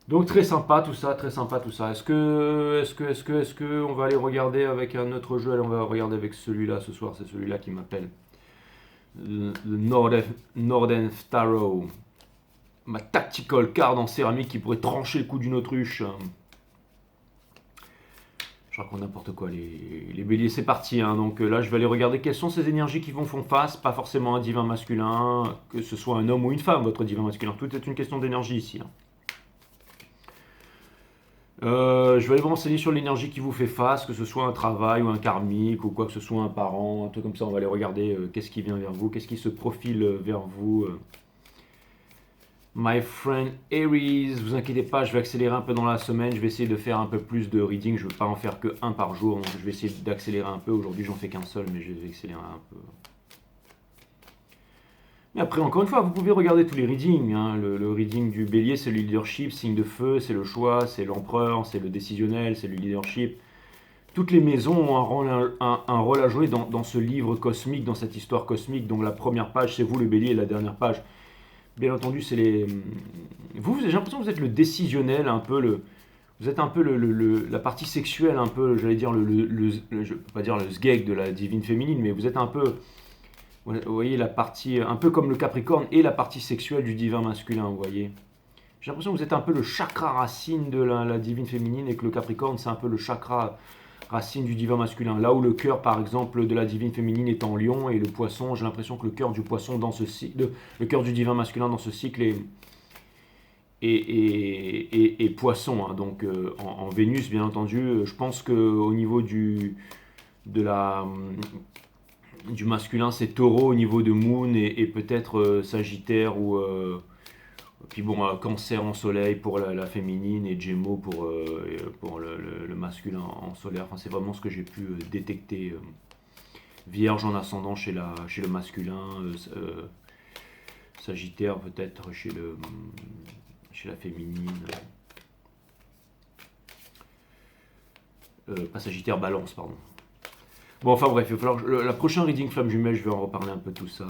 Donc très sympa tout ça, très sympa tout ça. Est-ce que on va aller regarder avec un autre jeu? Allez, on va regarder avec celui-là ce soir, c'est celui-là qui m'appelle. Le Northern Tarot. Ma tactical card en céramique qui pourrait trancher le cou d'une autruche. Je raconte n'importe quoi, les béliers, c'est parti. Hein. Donc là, je vais aller regarder quelles sont ces énergies qui vont faire face. Pas forcément un divin masculin, que ce soit un homme ou une femme, votre divin masculin. Tout est une question d'énergie ici. Hein. Je vais aller vous renseigner sur l'énergie qui vous fait face, que ce soit un travail ou un karmique ou quoi que ce soit, un parent, un truc comme ça. On va aller regarder qu'est-ce qui vient vers vous, qu'est-ce qui se profile vers vous. My friend Aries, vous inquiétez pas, je vais accélérer un peu dans la semaine. Je vais essayer de faire un peu plus de reading. Je ne veux pas en faire que un par jour. Donc je vais essayer d'accélérer un peu. Aujourd'hui, j'en fais qu'un seul, mais je vais accélérer un peu. Mais après, encore une fois, vous pouvez regarder tous les readings. Hein. Le reading du bélier, c'est le leadership, signe de feu, c'est le choix, c'est l'empereur, c'est le décisionnel, c'est le leadership. Toutes les maisons ont un rôle à jouer dans ce livre cosmique, dans cette histoire cosmique. Donc la première page, c'est vous le bélier, et la dernière page, bien entendu, c'est les... Vous, j'ai l'impression que vous êtes le décisionnel, un peu vous êtes un peu la partie sexuelle, un peu, j'allais dire, je ne peux pas dire le sgeg de la divine féminine, mais vous êtes un peu... Vous voyez la partie, un peu comme le Capricorne et la partie sexuelle du divin masculin, vous voyez. J'ai l'impression que vous êtes un peu le chakra racine de la divine féminine et que le Capricorne, c'est un peu le chakra racine du divin masculin. Là où le cœur, par exemple, de la divine féminine est en lion et le poisson, j'ai l'impression que le cœur du poisson dans ce cycle, le cœur du divin masculin dans ce cycle est poisson. Hein. Donc en Vénus, bien entendu, je pense qu'au niveau de la, du masculin, c'est taureau, au niveau de Moon et peut-être Sagittaire ou... puis bon, Cancer en soleil pour la féminine et Gémeaux pour le masculin en solaire. Enfin, c'est vraiment ce que j'ai pu détecter. Vierge en ascendant chez le masculin, Sagittaire peut-être chez la féminine. Pas Sagittaire, Balance, pardon. Bon, enfin bref, il va falloir la prochaine reading flamme jumelle, je vais en reparler un peu de tout ça.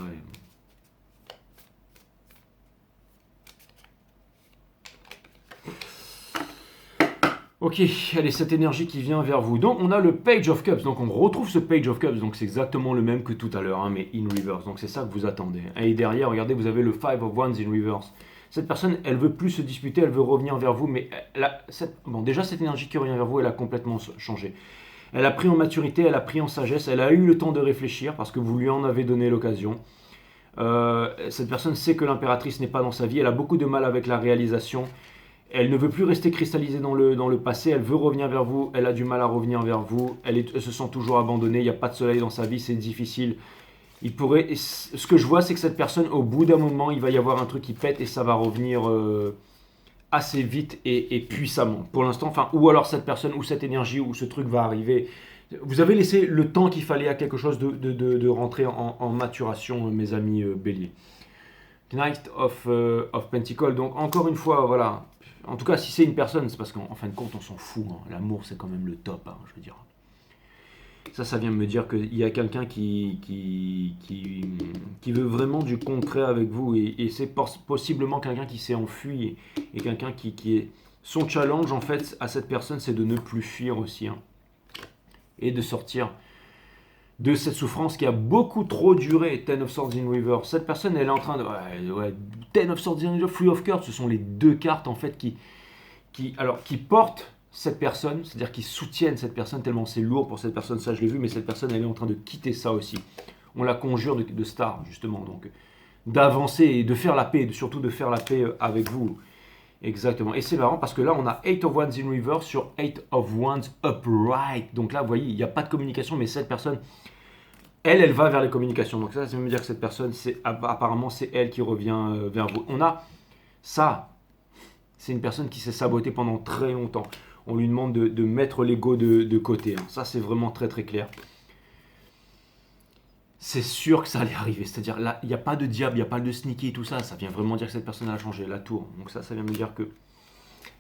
Ok, allez, cette énergie qui vient vers vous. Donc, on a le Page of Cups. Donc, on retrouve ce Page of Cups. Donc, c'est exactement le même que tout à l'heure, hein, mais in reverse. Donc, c'est ça que vous attendez. Et derrière, regardez, vous avez le Five of Wands in reverse. Cette personne, elle veut plus se disputer, elle veut revenir vers vous, mais déjà, cette énergie qui revient vers vous, elle a complètement changé. Elle a pris en maturité, elle a pris en sagesse, elle a eu le temps de réfléchir parce que vous lui en avez donné l'occasion. Cette personne sait que l'impératrice n'est pas dans sa vie, elle a beaucoup de mal avec la réalisation. Elle ne veut plus rester cristallisée dans le passé, elle veut revenir vers vous, elle a du mal à revenir vers vous, elle se sent toujours abandonnée, il n'y a pas de soleil dans sa vie, c'est difficile. Ce que je vois, c'est que cette personne, au bout d'un moment, il va y avoir un truc qui pète et ça va revenir assez vite et puissamment. Pour l'instant, ou alors cette personne, ou cette énergie, ou ce truc va arriver. Vous avez laissé le temps qu'il fallait à quelque chose de rentrer en maturation, mes amis béliers. Knight of Pentacles, donc encore une fois, voilà. En tout cas, si c'est une personne, c'est parce qu'en fin de compte, on s'en fout. Hein. L'amour, c'est quand même le top, hein, je veux dire. Ça vient me dire qu'il y a quelqu'un qui veut vraiment du concret avec vous. Et c'est possiblement quelqu'un qui s'est enfui. Et quelqu'un qui est... Son challenge, en fait, à cette personne, c'est de ne plus fuir aussi. Hein, et de sortir de cette souffrance qui a beaucoup trop duré. Ten of Swords in Reverse. Cette personne, elle est en train de... Ten of Swords in Reverse, Three of Cups, ce sont les deux cartes, en fait, qui portent cette personne, c'est-à-dire qui soutiennent cette personne, tellement c'est lourd pour cette personne, ça je l'ai vu, mais cette personne, elle est en train de quitter ça aussi. On la conjure de star, justement, donc d'avancer et de faire la paix, surtout de faire la paix avec vous. Exactement. Et c'est marrant parce que là, on a 8 of Wands in reverse sur 8 of Wands upright. Donc là, vous voyez, il n'y a pas de communication, mais cette personne, elle va vers les communications. Donc ça veut me dire que cette personne, apparemment, c'est elle qui revient vers vous. On a ça. C'est une personne qui s'est sabotée pendant très longtemps. On lui demande de mettre l'ego de côté. Hein. Ça, c'est vraiment très très clair. C'est sûr que ça allait arriver. C'est-à-dire, là, il n'y a pas de diable, il n'y a pas de sneaky et tout ça. Ça vient vraiment dire que cette personne a changé, la tour. Donc ça vient me dire que...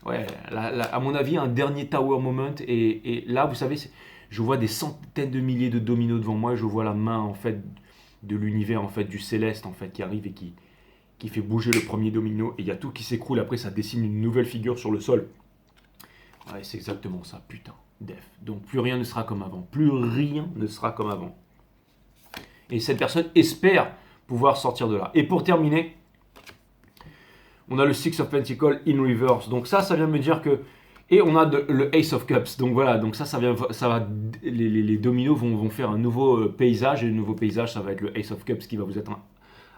Ouais, à mon avis, un dernier tower moment. Et là, vous savez, je vois des centaines de milliers de dominos devant moi. Et je vois la main, en fait, de l'univers, en fait, du céleste, en fait, qui arrive et qui fait bouger le premier domino. Et il y a tout qui s'écroule. Après, ça dessine une nouvelle figure sur le sol. Ouais, c'est exactement ça, putain, def. Donc plus rien ne sera comme avant. Plus rien ne sera comme avant. Et cette personne espère pouvoir sortir de là. Et pour terminer, on a le Six of Pentacles in reverse. Donc ça vient me dire que... Et on a le Ace of Cups. Donc voilà, donc les dominos vont faire un nouveau paysage. Et le nouveau paysage, ça va être le Ace of Cups qui va vous être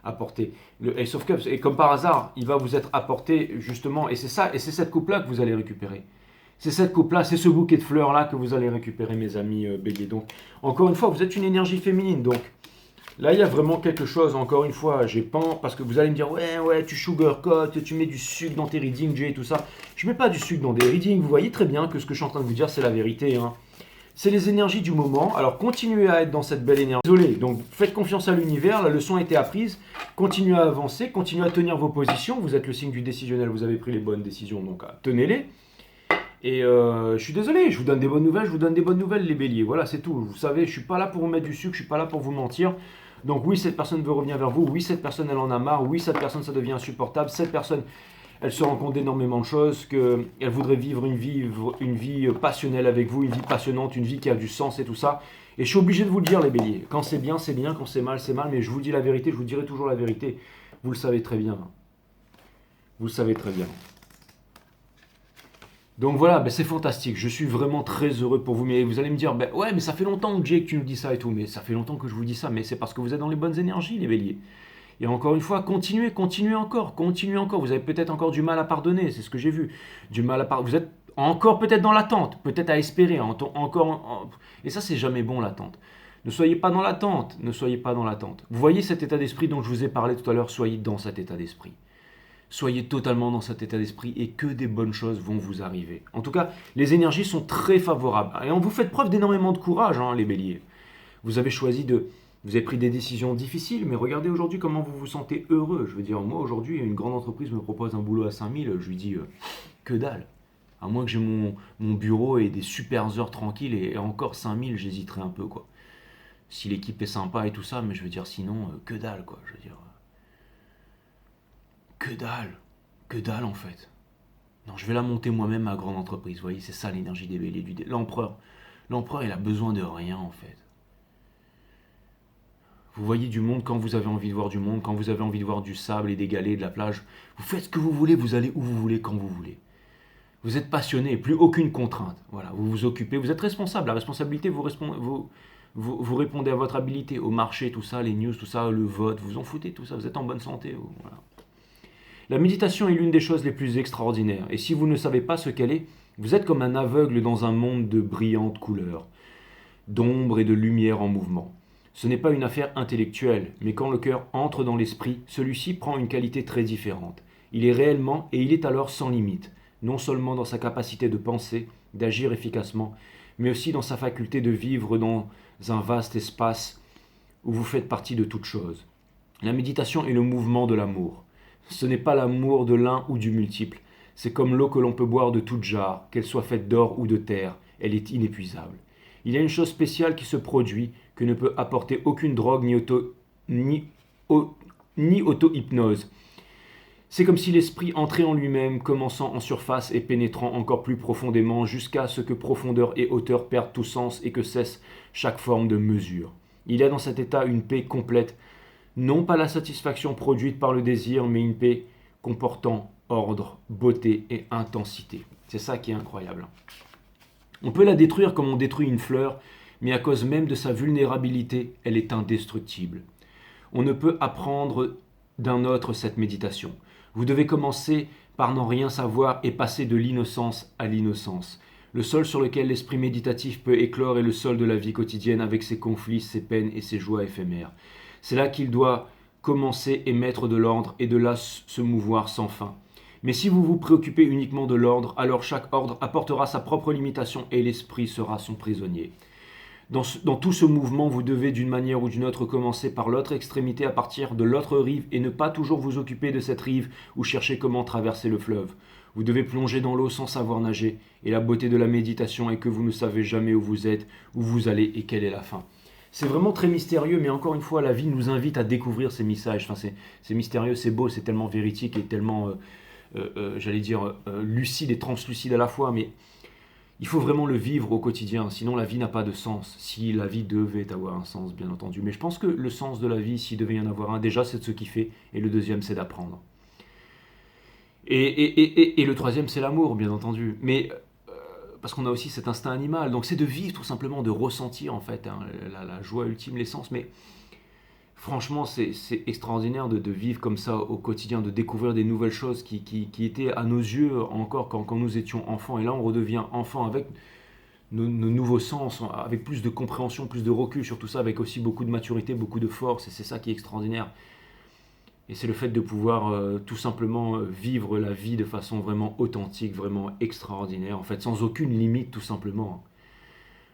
apporté. Le Ace of Cups, et comme par hasard, il va vous être apporté justement, et c'est cette coupe-là que vous allez récupérer. C'est cette coupe-là, c'est ce bouquet de fleurs-là que vous allez récupérer, mes amis béliers. Donc, encore une fois, vous êtes une énergie féminine. Donc, là, il y a vraiment quelque chose, encore une fois, j'ai pas... Parce que vous allez me dire, ouais, tu sugarcoat, tu mets du sucre dans tes readings, Jay, tout ça. Je mets pas du sucre dans des readings. Vous voyez très bien que ce que je suis en train de vous dire, c'est la vérité. Hein. C'est les énergies du moment. Alors, continuez à être dans cette belle énergie. Désolé, donc faites confiance à l'univers. La leçon a été apprise. Continuez à avancer, continuez à tenir vos positions. Vous êtes le signe du décisionnel, vous avez pris les bonnes décisions, donc tenez-les. Et je suis désolé, je vous donne des bonnes nouvelles, les béliers. Voilà, c'est tout. Vous savez, je suis pas là pour vous mettre du sucre, je suis pas là pour vous mentir. Donc oui, cette personne veut revenir vers vous. Oui, cette personne, elle en a marre. Oui, cette personne, ça devient insupportable. Cette personne, elle se rend compte d'énormément de choses, qu'elle voudrait vivre une vie passionnelle avec vous, une vie passionnante, une vie qui a du sens et tout ça. Et je suis obligé de vous le dire, les béliers. Quand c'est bien, c'est bien. Quand c'est mal, c'est mal. Mais je vous dis la vérité, je vous dirai toujours la vérité. Vous le savez très bien. Vous le savez très bien. Donc voilà, ben c'est fantastique. Je suis vraiment très heureux pour vous. Mais vous allez me dire, ben ouais, mais ça fait longtemps, Jay, que tu nous dis ça et tout. Mais ça fait longtemps que je vous dis ça. Mais c'est parce que vous êtes dans les bonnes énergies, les béliers. Et encore une fois, continuez, continuez encore, continuez encore. Vous avez peut-être encore du mal à pardonner, c'est ce que j'ai vu. Du mal à pardonner. Vous êtes encore peut-être dans l'attente, peut-être à espérer. Et ça, c'est jamais bon, l'attente. Ne soyez pas dans l'attente, ne soyez pas dans l'attente. Vous voyez cet état d'esprit dont je vous ai parlé tout à l'heure, soyez dans cet état d'esprit. Soyez totalement dans cet état d'esprit et que des bonnes choses vont vous arriver. En tout cas, les énergies sont très favorables. Et vous faites preuve d'énormément de courage, hein, les béliers. Vous avez choisi de... Vous avez pris des décisions difficiles, mais regardez aujourd'hui comment vous vous sentez heureux. Je veux dire, moi aujourd'hui, une grande entreprise me propose un boulot à 5000, je lui dis que dalle. À moins que j'ai mon bureau et des super heures tranquilles, et encore 5000, j'hésiterai un peu, quoi. Si l'équipe est sympa et tout ça, mais je veux dire, sinon, que dalle, quoi. Je veux dire, que dalle en fait. Non, je vais la monter moi-même, ma grande entreprise. Vous voyez, c'est ça l'énergie des béliers. L'empereur. L'empereur, il a besoin de rien, en fait. Vous voyez du monde quand vous avez envie de voir du monde, quand vous avez envie de voir du sable et des galets, de la plage. Vous faites ce que vous voulez, vous allez où vous voulez, quand vous voulez. Vous êtes passionné, plus aucune contrainte. Voilà, vous vous occupez, vous êtes responsable. La responsabilité, vous répondez à votre habilité, au marché, tout ça, les news, tout ça, le vote, vous en foutez, tout ça, vous êtes en bonne santé. Voilà. La méditation est l'une des choses les plus extraordinaires, et si vous ne savez pas ce qu'elle est, vous êtes comme un aveugle dans un monde de brillantes couleurs, d'ombre et de lumière en mouvement. Ce n'est pas une affaire intellectuelle, mais quand le cœur entre dans l'esprit, celui-ci prend une qualité très différente. Il est réellement et il est alors sans limite, non seulement dans sa capacité de penser, d'agir efficacement, mais aussi dans sa faculté de vivre dans un vaste espace où vous faites partie de toute chose. La méditation est le mouvement de l'amour. Ce n'est pas l'amour de l'un ou du multiple. C'est comme l'eau que l'on peut boire de toute jarre, qu'elle soit faite d'or ou de terre. Elle est inépuisable. Il y a une chose spéciale qui se produit, que ne peut apporter aucune drogue ni auto-hypnose. C'est comme si l'esprit entrait en lui-même, commençant en surface et pénétrant encore plus profondément, jusqu'à ce que profondeur et hauteur perdent tout sens et que cesse chaque forme de mesure. Il y a dans cet état une paix complète, non pas la satisfaction produite par le désir, mais une paix comportant ordre, beauté et intensité. C'est ça qui est incroyable. On peut la détruire comme on détruit une fleur, mais à cause même de sa vulnérabilité, elle est indestructible. On ne peut apprendre d'un autre cette méditation. Vous devez commencer par n'en rien savoir et passer de l'innocence à l'innocence. Le sol sur lequel l'esprit méditatif peut éclore est le sol de la vie quotidienne avec ses conflits, ses peines et ses joies éphémères. C'est là qu'il doit commencer et mettre de l'ordre et de là se mouvoir sans fin. Mais si vous vous préoccupez uniquement de l'ordre, alors chaque ordre apportera sa propre limitation et l'esprit sera son prisonnier. Dans tout ce mouvement, vous devez d'une manière ou d'une autre commencer par l'autre extrémité à partir de l'autre rive et ne pas toujours vous occuper de cette rive ou chercher comment traverser le fleuve. Vous devez plonger dans l'eau sans savoir nager. Et la beauté de la méditation est que vous ne savez jamais où vous êtes, où vous allez et quelle est la fin. C'est vraiment très mystérieux, mais encore une fois, la vie nous invite à découvrir ces messages. Enfin, c'est mystérieux, c'est beau, c'est tellement véridique et tellement, lucide et translucide à la fois, mais il faut vraiment le vivre au quotidien, sinon la vie n'a pas de sens. Si la vie devait avoir un sens, bien entendu. Mais je pense que le sens de la vie, s'il devait y en avoir un, déjà c'est de se kiffer, et le deuxième c'est d'apprendre. Et le troisième c'est l'amour, bien entendu. Mais parce qu'on a aussi cet instinct animal, donc c'est de vivre tout simplement, de ressentir en fait hein, la joie ultime, l'essence. Mais franchement, c'est extraordinaire de vivre comme ça au quotidien, de découvrir des nouvelles choses qui étaient à nos yeux encore quand nous étions enfants. Et là, on redevient enfant avec nos nouveaux sens, avec plus de compréhension, plus de recul sur tout ça, avec aussi beaucoup de maturité, beaucoup de force. Et c'est ça qui est extraordinaire. Et c'est le fait de pouvoir tout simplement vivre la vie de façon vraiment authentique, vraiment extraordinaire, en fait, sans aucune limite, tout simplement.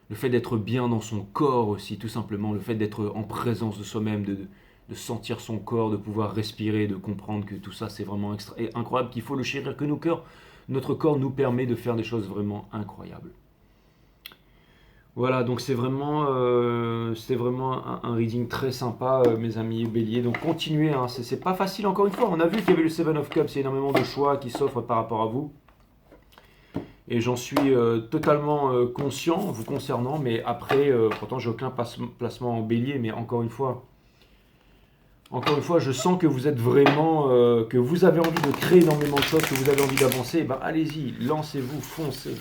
Le fait d'être bien dans son corps aussi, tout simplement. Le fait d'être en présence de soi-même, de sentir son corps, de pouvoir respirer, de comprendre que tout ça, c'est vraiment incroyable, qu'il faut le chérir, que notre corps nous permet de faire des choses vraiment incroyables. Voilà, donc c'est vraiment un reading très sympa, mes amis béliers. Donc continuez, hein, c'est pas facile encore une fois. On a vu qu'il y avait le Seven of Cups, il y a énormément de choix qui s'offrent par rapport à vous. Et j'en suis totalement conscient vous concernant, mais après, pourtant j'ai aucun placement en bélier, mais encore une fois, Encore une fois, je sens que vous êtes vraiment, que vous avez envie de créer énormément de choses, que vous avez envie d'avancer. Eh ben, allez-y, lancez-vous, foncez.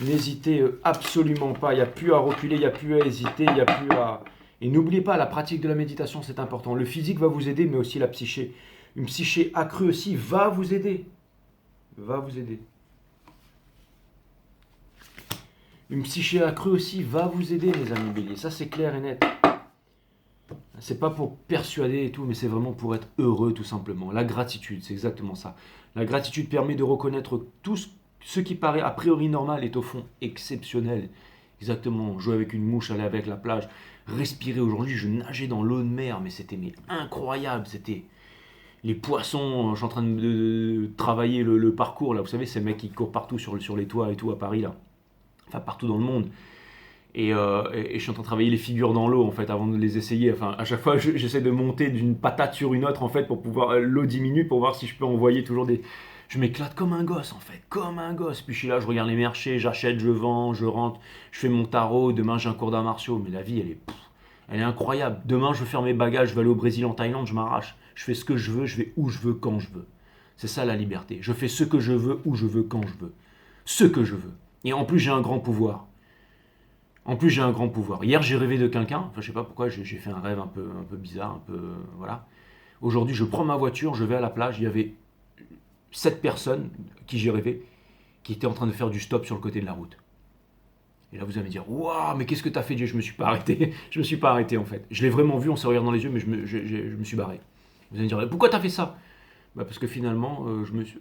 N'hésitez absolument pas. Il n'y a plus à reculer, il n'y a plus à hésiter, il n'y a plus à... Et n'oubliez pas, la pratique de la méditation, c'est important. Le physique va vous aider, mais aussi la psyché. Une psyché accrue aussi va vous aider. Va vous aider. Une psyché accrue aussi va vous aider, mes amis béliers. Ça, c'est clair et net. C'est pas pour persuader et tout, mais c'est vraiment pour être heureux, tout simplement. La gratitude, c'est exactement ça. La gratitude permet de reconnaître tout ce qui paraît a priori normal est au fond exceptionnel. Exactement. Jouer avec une mouche, aller avec la plage, respirer. Aujourd'hui, je nageais dans l'eau de mer, mais c'était incroyable. C'était les poissons. Je suis en train de travailler le parcours, là. Vous savez, ces mecs qui courent partout sur les toits et tout à Paris, là. Enfin, partout dans le monde. Et je suis en train de travailler les figures dans l'eau en fait avant de les essayer. Enfin, à chaque fois, j'essaie de monter d'une patate sur une autre en fait pour pouvoir l'eau diminue pour voir si je peux envoyer toujours des. Je m'éclate comme un gosse en fait, comme un gosse. Puis je suis là, je regarde les marchés, j'achète, je vends, je rentre, je fais mon tarot. Demain j'ai un cours d'arts martiaux, mais la vie elle est incroyable. Demain je veux faire mes bagages, je vais aller au Brésil, en Thaïlande, je m'arrache. Je fais ce que je veux, je vais où je veux, quand je veux. C'est ça la liberté. Je fais ce que je veux, où je veux, quand je veux. Ce que je veux. Et en plus j'ai un grand pouvoir. En plus, j'ai un grand pouvoir. Hier, j'ai rêvé de quelqu'un. Enfin, je sais pas pourquoi, j'ai fait un rêve un peu bizarre, un peu voilà. Aujourd'hui, je prends ma voiture, je vais à la plage. Il y avait 7 personnes qui j'ai rêvé, qui étaient en train de faire du stop sur le côté de la route. Et là, vous allez me dire, waouh, mais qu'est-ce que t'as fait, Dieu? Je me suis pas arrêté. Je me suis pas arrêté en fait. Je l'ai vraiment vu, on se regarde dans les yeux, mais je me suis barré. Vous allez me dire, pourquoi t'as fait ça? Bah parce que finalement, je me suis.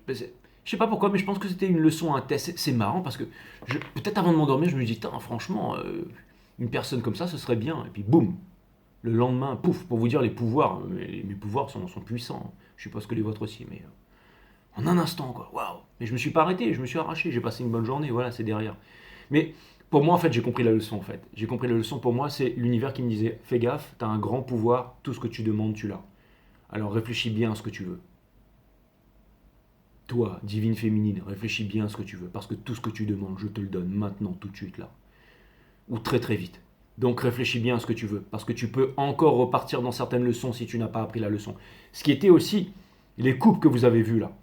Je sais pas pourquoi, mais je pense que c'était une leçon, un test. C'est marrant parce que peut-être avant de m'endormir, je me dis, franchement, une personne comme ça, ce serait bien. Et puis boum, le lendemain, pouf, pour vous dire les pouvoirs. Mes pouvoirs sont puissants. Je suppose que les vôtres aussi, mais en un instant, quoi. Waouh! Mais je me suis pas arrêté, je me suis arraché, j'ai passé une bonne journée, voilà, c'est derrière. Mais pour moi, en fait, j'ai compris la leçon, en fait. J'ai compris la leçon. Pour moi, c'est l'univers qui me disait, fais gaffe, t'as un grand pouvoir, tout ce que tu demandes, tu l'as. Alors réfléchis bien à ce que tu veux. Toi, divine féminine, réfléchis bien à ce que tu veux, parce que tout ce que tu demandes, je te le donne maintenant, tout de suite, là. Ou très très vite. Donc réfléchis bien à ce que tu veux, parce que tu peux encore repartir dans certaines leçons si tu n'as pas appris la leçon. Ce qui était aussi les couples que vous avez vus là.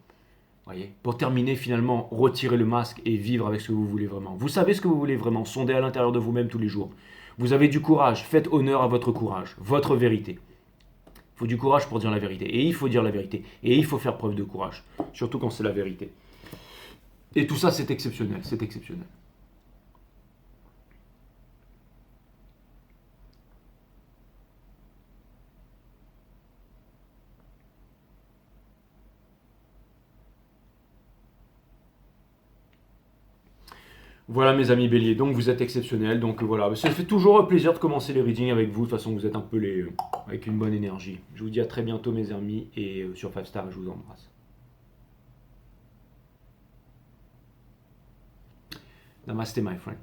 Voyez, pour terminer, finalement, retirez le masque et vivre avec ce que vous voulez vraiment. Vous savez ce que vous voulez vraiment, sondez à l'intérieur de vous-même tous les jours. Vous avez du courage, faites honneur à votre courage, votre vérité. Il faut du courage pour dire la vérité. Et il faut dire la vérité. Et il faut faire preuve de courage. Surtout quand c'est la vérité. Et tout ça, c'est exceptionnel. C'est exceptionnel. Voilà mes amis béliers, donc vous êtes exceptionnels, donc voilà, ça fait toujours plaisir de commencer les readings avec vous, de toute façon vous êtes un peu avec une bonne énergie. Je vous dis à très bientôt mes amis, et sur 5 Star, je vous embrasse. Namaste my friend.